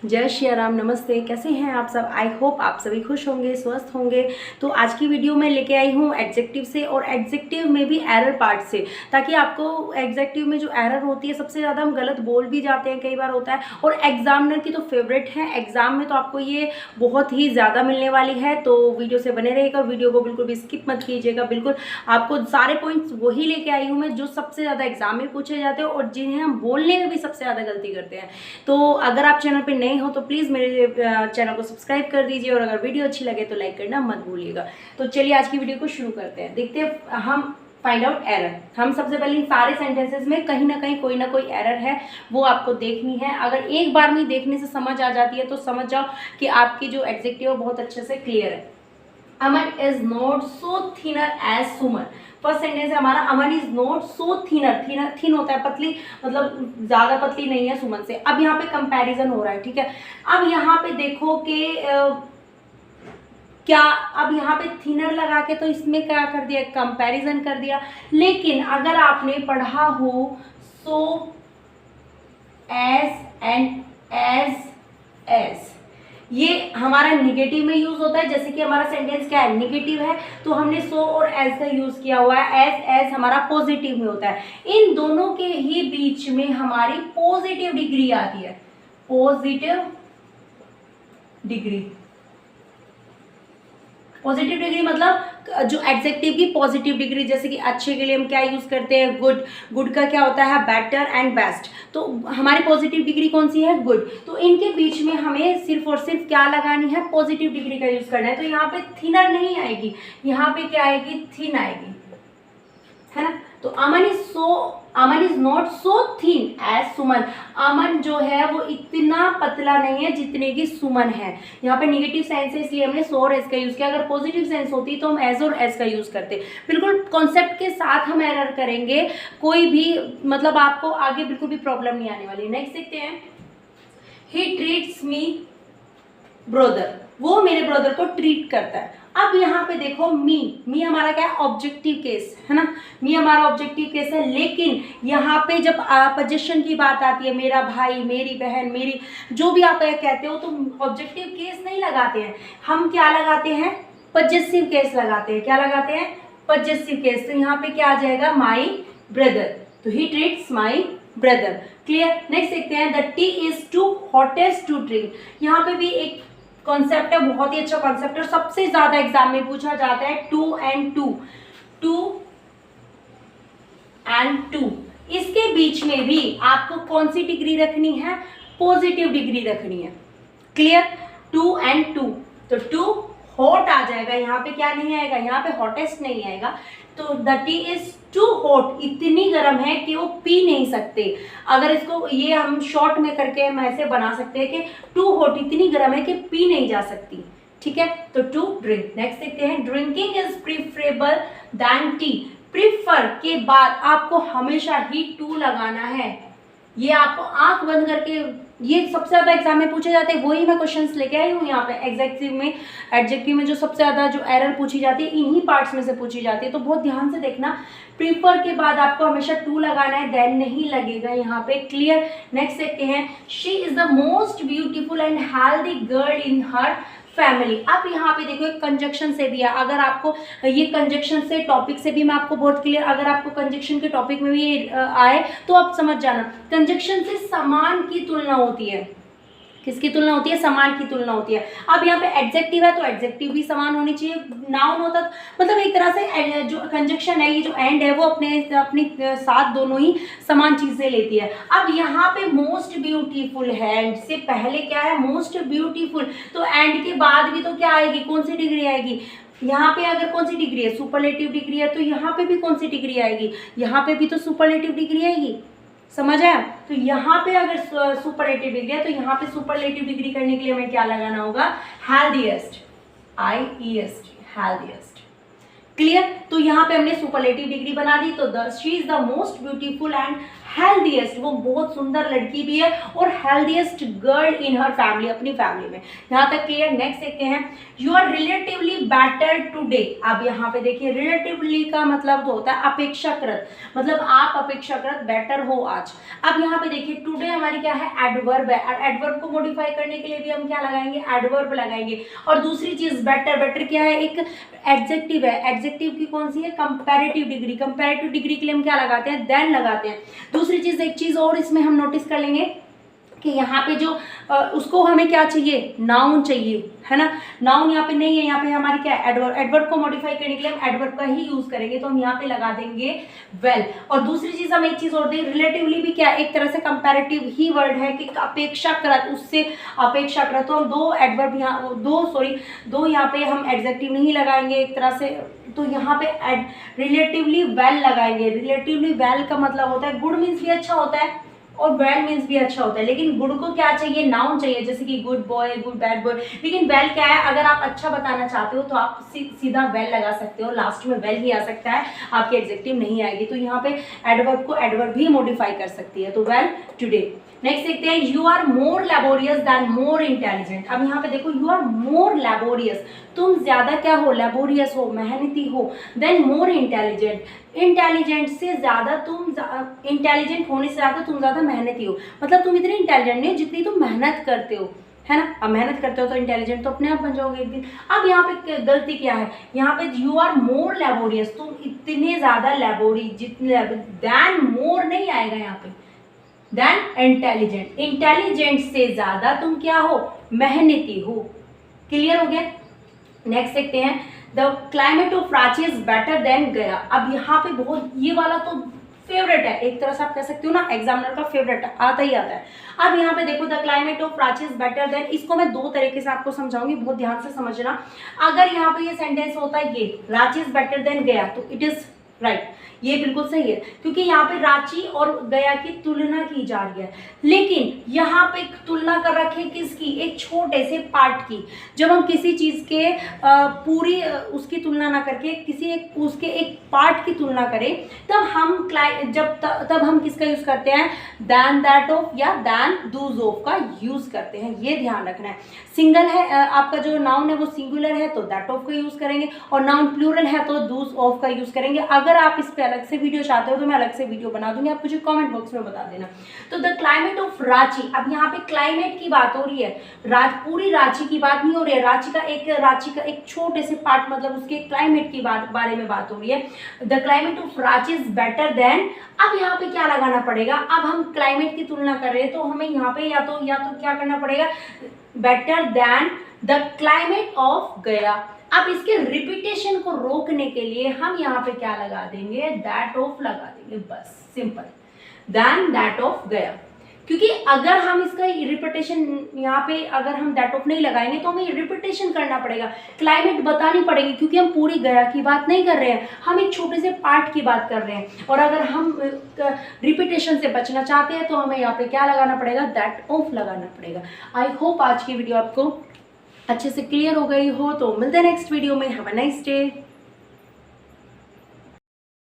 जय श्री राम। नमस्ते, कैसे हैं आप सब। आई होप आप सभी खुश होंगे, स्वस्थ होंगे। तो आज की वीडियो में लेके आई हूँ एडजेक्टिव से और एडजेक्टिव में भी एरर पार्ट से, ताकि आपको एडजेक्टिव में जो एरर होती है सबसे ज़्यादा हम गलत बोल भी जाते हैं, कई बार होता है। और एग्जामिनर की तो फेवरेट है, एग्जाम में तो आपको ये बहुत ही ज़्यादा मिलने वाली है। तो वीडियो से बने रहेगा, वीडियो को बिल्कुल भी स्किप मत कीजिएगा। बिल्कुल आपको सारे पॉइंट्स वही लेके आई हूँ मैं जो सबसे ज़्यादा एग्जाम में पूछे जाते हैं और जिन्हें हम बोलने में भी सबसे ज़्यादा गलती करते हैं। तो अगर आप चैनल पर नए हो तो प्लीज़ मेरे चैनल को सब्सक्राइब कर दीजिए और अगर वीडियो अच्छी लगे तो लाइक करना मत भूलिएगा। तो चलिए आज की वीडियो को शुरू करते हैं। देखते हैं हम फाइंड आउट एरर। हम सबसे पहले सारे सेंटेंसेस में कहीं ना कहीं कोई ना कोई एरर है, वो आपको देखनी है। अगर एक बार में देखने से समझ आ जाती है तो समझ जाओ कि आपकी जो एडजेक्टिव बहुत अच्छे से क्लियर है। Aman is not so thinner as Suman. First sentence है हमारा, Aman is not so thinner. Thin होता है पतली, मतलब ज्यादा पतली नहीं है सुमन से। अब यहाँ पे कंपैरिजन हो रहा है, ठीक है। अब यहाँ पे देखो कि क्या, अब यहाँ पे थिनर लगा के तो इसमें क्या कर दिया, कंपैरिजन कर दिया। लेकिन अगर आपने पढ़ा हो सो एज एंड एज ये हमारा निगेटिव में यूज होता है। जैसे कि हमारा सेंटेंस क्या है, निगेटिव है, तो हमने सो और एज का यूज किया हुआ है। एज हमारा पॉजिटिव में होता है। इन दोनों के ही बीच में हमारी पॉजिटिव डिग्री आती है। पॉजिटिव डिग्री, पॉजिटिव डिग्री मतलब जो एडजेक्टिव की पॉजिटिव डिग्री। जैसे कि अच्छे के लिए हम क्या यूज करते हैं, गुड। गुड का क्या होता है, बेटर एंड बेस्ट। तो हमारी पॉजिटिव डिग्री कौन सी है, गुड। तो इनके बीच में हमें सिर्फ और सिर्फ क्या लगानी है, पॉजिटिव डिग्री का यूज करना है। तो यहाँ पे थिनर नहीं आएगी, यहाँ पे क्या आएगी, थिन आएगी, है ना। तो Aman is not so thin as Suman. Aman जो है वो इतना पतला नहीं है जितने की सुमन है। यहाँ पे निगेटिव सेंस है इसलिए हमने सो और एज का यूज किया। अगर पॉजिटिव सेंस होती तो हम एज और एज का यूज करते। बिल्कुल कॉन्सेप्ट के साथ हम एरर करेंगे, कोई भी मतलब आपको आगे बिल्कुल भी प्रॉब्लम नहीं आने वाली। नेक्स्ट देखते हैं, ही ट्रीट्स मी ब्रदर। वो मेरे ब्रदर को ट्रीट करता है। अब यहाँ पे देखो मी हमारा क्या है, ऑब्जेक्टिव केस है ना। मी हमारा ऑब्जेक्टिव केस है। लेकिन यहाँ पे जब पोजीशन की बात आती है, मेरा भाई, मेरी बहन, मेरी, जो भी आप कहते हो, तो ऑब्जेक्टिव केस नहीं लगाते हैं हम। क्या लगाते हैं, पजेसिव केस लगाते हैं। क्या लगाते हैं, पजेसिव केस। तो यहाँ पे क्या आ जाएगा, माई ब्रदर। तो he treats my brother. Clear. Next देखते हैं, the tea is too hottest to drink. यहाँ पे भी एक कॉन्सेप्ट है, बहुत ही अच्छा कॉन्सेप्ट है और सबसे ज्यादा एग्जाम में पूछा जाता है। टू एंड टू, इसके बीच में भी आपको कौन सी डिग्री रखनी है, पॉजिटिव डिग्री रखनी है। क्लियर। टू एंड टू, तो टू हॉट आ जाएगा, यहाँ पे क्या नहीं आएगा, यहाँ पे हॉटेस्ट नहीं आएगा। तो the tea is too hot, इतनी गर्म है कि वो पी नहीं सकते। अगर इसको ये हम शॉर्ट में करके हम ऐसे बना सकते हैं कि टू हॉट, इतनी गर्म है कि पी नहीं जा सकती। ठीक है, तो टू ड्रिंक। नेक्स्ट देखते हैं, drinking is preferable than tea. Prefer के बाद आपको हमेशा ही टू लगाना है। ये आपको आंख बंद करके, ये सबसे ज्यादा एग्जाम में पूछे जाते हैं, वही मैं क्वेश्चंस लेके आई हूँ यहाँ पे। एडजेक्टिव में जो सबसे ज्यादा जो एरर पूछी जाती है, इन्हीं पार्ट्स में से पूछी जाती है। तो बहुत ध्यान से देखना, प्रीफर के बाद आपको हमेशा टू लगाना है, देन नहीं लगेगा यहाँ पे। क्लियर। नेक्स्ट देखते हैं, she is the most beautiful and healthy girl in her family. अब यहाँ पे देखो एक कंजक्शन से भी है। अगर आपको ये कंजक्शन से टॉपिक से भी मैं आपको बहुत क्लियर, अगर आपको कंजक्शन के टॉपिक में भी ये आए तो आप समझ जाना। कंजक्शन से समान की तुलना होती है। किसकी तुलना होती है, समान की तुलना होती है। अब यहाँ पे एडजेक्टिव है तो एडजेक्टिव भी समान होनी चाहिए। नाउन होता तो मतलब एक तरह से जो कंजक्शन है, ये जो एंड है, वो अपने साथ दोनों ही समान चीजें लेती है। अब यहाँ पे मोस्ट ब्यूटीफुल है, एंड से पहले क्या है, मोस्ट ब्यूटीफुल। तो एंड के बाद भी तो क्या आएगी, कौन सी डिग्री आएगी, यहाँ पे अगर कौन सी डिग्री है, सुपरलेटिव डिग्री है, तो यहाँ पे भी कौन सी डिग्री आएगी, यहाँ पे भी तो सुपरलेटिव डिग्री आएगी। समझ आया। तो यहाँ पे अगर सुपरलेटिव डिग्री है तो यहाँ पे सुपरलेटिव डिग्री करने के लिए हमें क्या लगाना होगा, हेल्दीएस्ट, IEST, हेल्दीएस्ट। क्लियर। तो यहाँ पे हमने सुपरलेटिव डिग्री बना दी। तो she is the most beautiful and healthiest, वो बहुत सुंदर लड़की भी है और healthiest girl in her family, अपनी फैमिली में। यहाँ तक क्लियर। नेक्स्ट देखते हैं, you are relatively better today. अब यहाँ पे देखिए रिलेटिवली का मतलब तो होता है अपेक्षाकृत, मतलब आप अपेक्षाकृत बेटर हो आज। अब यहाँ पे देखिए टुडे हमारी क्या है, एडवर्ब है, और एडवर्ब को मॉडिफाई करने के लिए भी हम क्या लगाएंगे, एडवर्ब लगाएंगे। और दूसरी चीज बेटर, बेटर क्या है, एक एडजेक्टिव है। एडजेक्टिव की कौन सी है, कंपैरेटिव डिग्री। कंपैरेटिव डिग्री के लिए हम क्या लगाते हैं, देन लगाते हैं। दूसरी चीज, एक चीज और इसमें हम नोटिस कर लेंगे कि यहाँ पे जो उसको हमें क्या चाहिए, नाउन चाहिए, है ना। नाउन यहाँ पे नहीं है, यहाँ पे हमारी क्या है, एडवर्ब। एडवर्ब को मॉडिफाई करने के लिए हम एडवर्ब का ही यूज करेंगे, तो हम यहाँ पे लगा देंगे वेल। और दूसरी चीज हम एक चीज और दें, रिलेटिवली भी क्या एक तरह से कंपैरेटिव ही वर्ड है कि अपेक्षाकृत, उससे अपेक्षाकृत। तो हम दो एडवर्ब यहाँ दो यहाँ पे हम एडजेक्टिव नहीं लगाएंगे एक तरह से, तो यहाँ पे रिलेटिवली वेल लगाएंगे। रिलेटिवली वेल का मतलब होता है, गुड मीन्स भी अच्छा होता है और वेल मीन्स भी अच्छा होता है, लेकिन गुड को क्या चाहिए, नाउन चाहिए, जैसे कि good boy, good bad boy. लेकिन वेल क्या है, अगर आप अच्छा बताना चाहते हो तो आप सीधा वेल लगा सकते हो, लास्ट में वेल ही आ सकता है, आपकी एडजेक्टिव नहीं आएगी। तो यहाँ पे एडवर्ब को एडवर्ब भी मॉडिफाई कर सकती है, तो वेल टुडे। नेक्स्ट देखते हैं, you are more laborious than more intelligent. अब यहाँ पे देखो, यू आर मोर लेबोरियस, तुम ज्यादा क्या हो, लेबोरियस हो, मेहनती हो, देन मोर इंटेलिजेंट, इंटेलिजेंट से ज्यादा तुम, इंटेलिजेंट होने से ज्यादा तुम ज्यादा मेहनती हो। मतलब तुम इतने इंटेलिजेंट नहीं हो जितनी तुम मेहनत करते हो, है ना। अब मेहनत करते हो तो इंटेलिजेंट तो अपने आप बन जाओगे एक दिन। अब यहाँ पे गलती क्या है, यहाँ पे यू आर मोर लेबोरियस, तुम इतने ज्यादा लेबोरी, जितने देन मोर नहीं आएगा यहाँ पे, देन इंटेलिजेंट, इंटेलिजेंट से ज्यादा तुम क्या हो, मेहनती हो। क्लियर हो गया। नेक्स्ट देखते हैं, the climate of Ranchi is better than गया। अब यहाँ पे बहुत, ये वाला तो फेवरेट है, एक तरह से आप कह सकते हो ना, एग्जामिनर का फेवरेट है, आता ही आता है। अब यहाँ पे देखो, the climate of Ranchi is better than, इसको मैं दो तरीके से आपको समझाऊंगी, बहुत ध्यान से समझना। अगर यहाँ पे ये सेंटेंस होता है, ये रांची इज बेटर देन गया, तो इट इज राइट, ये बिल्कुल सही है, क्योंकि यहाँ पे रांची और गया की तुलना की जा रही है। लेकिन यहाँ पे तुलना कर रखे किसकी, एक छोटे से पार्ट की। जब हम किसी चीज के पूरी उसकी तुलना ना करके किसी एक उसके एक पार्ट की तुलना करें, तब हम तब हम किसका यूज करते हैं, दैन, दैट ऑफ या दैन, दूज ऑफ का यूज करते हैं। ये ध्यान रखना है। सिंगल है आपका जो नाउन है वो सिंगुलर है तो दैट ऑफ का यूज करेंगे, और नाउन प्लूरल है तो दूज ऑफ का यूज करेंगे। अगर आप इस पे अलग से वीडियो चाहते हो तो मैं अलग से वीडियो बना दूंगी, आप मुझे कमेंट बॉक्स में बता देना। तो द क्लाइमेट ऑफ रांची, अब यहाँ पे क्लाइमेट की बात हो रही है, पूरी रांची की बात नहीं हो रही है, रांची का एक छोटे से पार्ट, मतलब उसके क्लाइमेट की बारे में बात हो रही है। The climate of Ranchi is better than, अब यहाँ पे क्या लगाना पड़ेगा, अब हम क्लाइमेट की तुलना कर रहे हैं तो हमें यहाँ पे या तो क्या करना पड़ेगा, better than the climate of गया। अब इसके रिपीटेशन को रोकने के लिए हम यहाँ पे क्या लगा देंगे, दैट ऑफ लगा देंगे, बस सिंपल, देन दैट ऑफ गया। क्योंकि अगर हम इसका रिपीटेशन यहाँ पे अगर हम दैट ऑफ नहीं लगाएंगे तो हमें रिपीटेशन करना पड़ेगा, क्लाइमेट बतानी पड़ेगी, क्योंकि हम पूरी गया की बात नहीं कर रहे हैं, हम एक छोटे से पार्ट की बात कर रहे हैं। और अगर हम रिपीटेशन से बचना चाहते हैं तो हमें यहाँ पे क्या लगाना पड़ेगा, दैट ऑफ लगाना पड़ेगा। आई होप आज की वीडियो आपको अच्छे से क्लियर हो गई हो, तो मिलते हैं नेक्स्ट वीडियो में। Have a nice day.